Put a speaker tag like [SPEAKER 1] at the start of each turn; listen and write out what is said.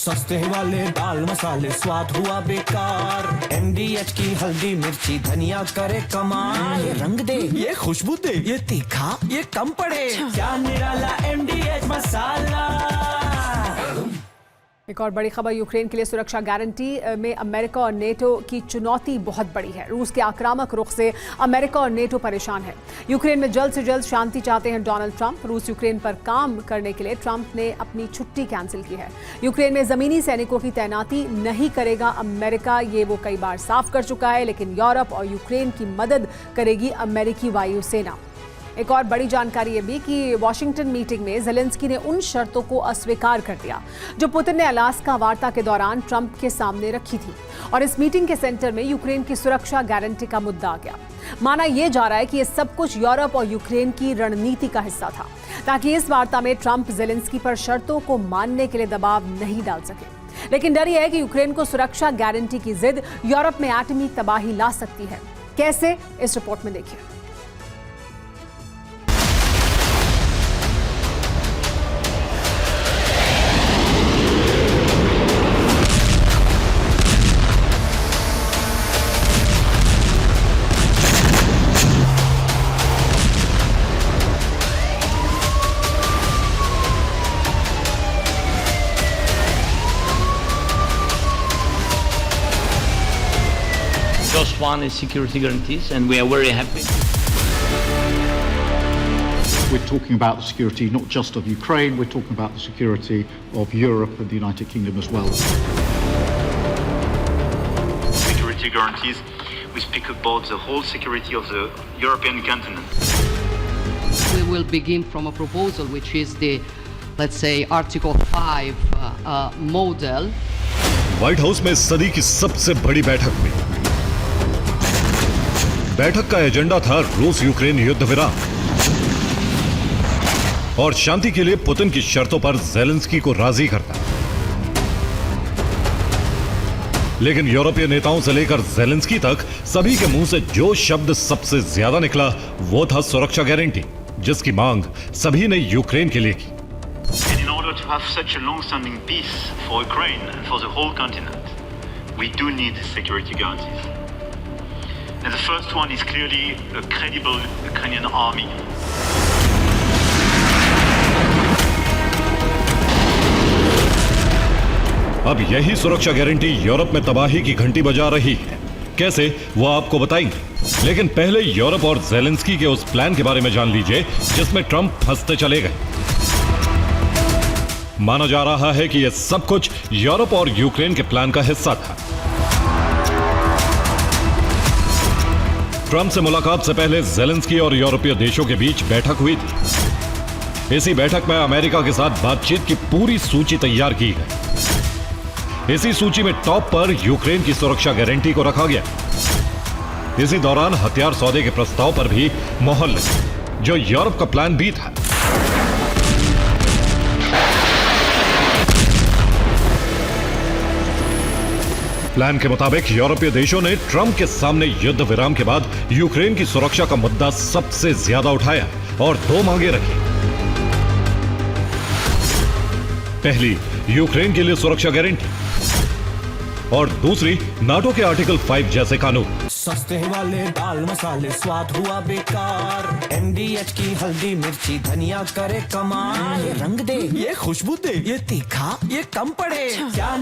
[SPEAKER 1] सस्ते वाले दाल मसाले स्वाद हुआ बेकार। MDH की हल्दी मिर्ची धनिया करे कमाल। ये रंग दे, ये खुशबू दे, ये तीखा, ये कम पड़े। क्या निराला MDH मसाला।
[SPEAKER 2] एक और बड़ी खबर, यूक्रेन के लिए सुरक्षा गारंटी में अमेरिका और नेटो की चुनौती बहुत बड़ी है। रूस के आक्रामक रुख से अमेरिका और नेटो परेशान है। यूक्रेन में जल्द से जल्द शांति चाहते हैं डोनाल्ड ट्रंप। रूस यूक्रेन पर काम करने के लिए ट्रंप ने अपनी छुट्टी कैंसिल की है। यूक्रेन में जमीनी सैनिकों की तैनाती नहीं करेगा अमेरिका, ये वो कई बार साफ कर चुका है। लेकिन यूरोप और यूक्रेन की मदद करेगी अमेरिकी वायुसेना। एक और बड़ी जानकारी ये भी कि वॉशिंगटन मीटिंग में ज़ेलेंस्की ने उन शर्तों को अस्वीकार कर दिया जो पुतिन ने अलास्का वार्ता के दौरान ट्रंप के सामने रखी थी। और इस मीटिंग के सेंटर में यूक्रेन की सुरक्षा गारंटी का मुद्दा आ गया। माना यह जा रहा है कि ये सब कुछ यूरोप और यूक्रेन की रणनीति का हिस्सा था, ताकि इस वार्ता में ट्रंप ज़ेलेंस्की पर शर्तों को मानने के लिए दबाव नहीं डाल सके। लेकिन डर यह है कि यूक्रेन को सुरक्षा गारंटी की जिद यूरोप में एटमी तबाही ला सकती है। कैसे, इस रिपोर्ट में देखिए।
[SPEAKER 3] Just one is security guarantees, and we are very happy.
[SPEAKER 4] We're talking about the security not just of Ukraine, we're talking about the security of Europe and the United Kingdom as well.
[SPEAKER 5] Security guarantees, we speak about the whole security of the European continent.
[SPEAKER 6] We will begin from a proposal which is the, let's say, Article 5 model.
[SPEAKER 7] White house में सदी की सबसे बड़ी बैठक में बैठक का agenda था रूस यूक्रेन युद्ध विराम और शांति के लिए पुतिन की शर्तों पर ज़ेलेंस्की को राजी करता। लेकिन यूरोपीय नेताओं से लेकर ज़ेलेंस्की तक सभी के मुंह से जो शब्द सबसे ज्यादा निकला वो था सुरक्षा गारंटी, जिसकी मांग सभी ने यूक्रेन के लिए की।
[SPEAKER 5] And in order to have such a long-standing peace for Ukraine and for the whole continent, we do need security guarantees. And the first one is clearly a credible Ukrainian army.
[SPEAKER 7] अब यही सुरक्षा guarantee Europe में तबाही की घंटी बजा रही है। कैसे, वो आपको बताएंगे। लेकिन पहले यूरोप और ज़ेलेंस्की के उस प्लान के बारे में जान लीजिए जिसमें ट्रंप फंसते चले गए। माना जा रहा है कि यह सब कुछ यूरोप और यूक्रेन के प्लान का हिस्सा था। ट्रंप से मुलाकात से पहले ज़ेलेंस्की और यूरोपीय देशों के बीच बैठक हुई थी। इसी बैठक में अमेरिका के साथ बातचीत की पूरी सूची तैयार की गई। इसी सूची में टॉप पर यूक्रेन की सुरक्षा गारंटी को रखा गया। इसी दौरान हथियार सौदे के प्रस्ताव पर भी मोहर लगी, जो यूरोप का प्लान भी था। प्लान के मुताबिक यूरोपीय देशों ने ट्रंप के सामने युद्ध विराम के बाद यूक्रेन की सुरक्षा का मुद्दा सबसे ज्यादा उठाया और दो मांगे रखी। पहली, यूक्रेन के लिए सुरक्षा गारंटी और दूसरी, नाटो के आर्टिकल 5 जैसे कानून।
[SPEAKER 1] सस्ते वाले दाल मसाले स्वाद हुआ बेकार। MDH की हल्दी मिर्ची धनिया करे कमाल। ये रंग दे, ये खुशबू दे, ये तीखा, ये कम पड़े। क्या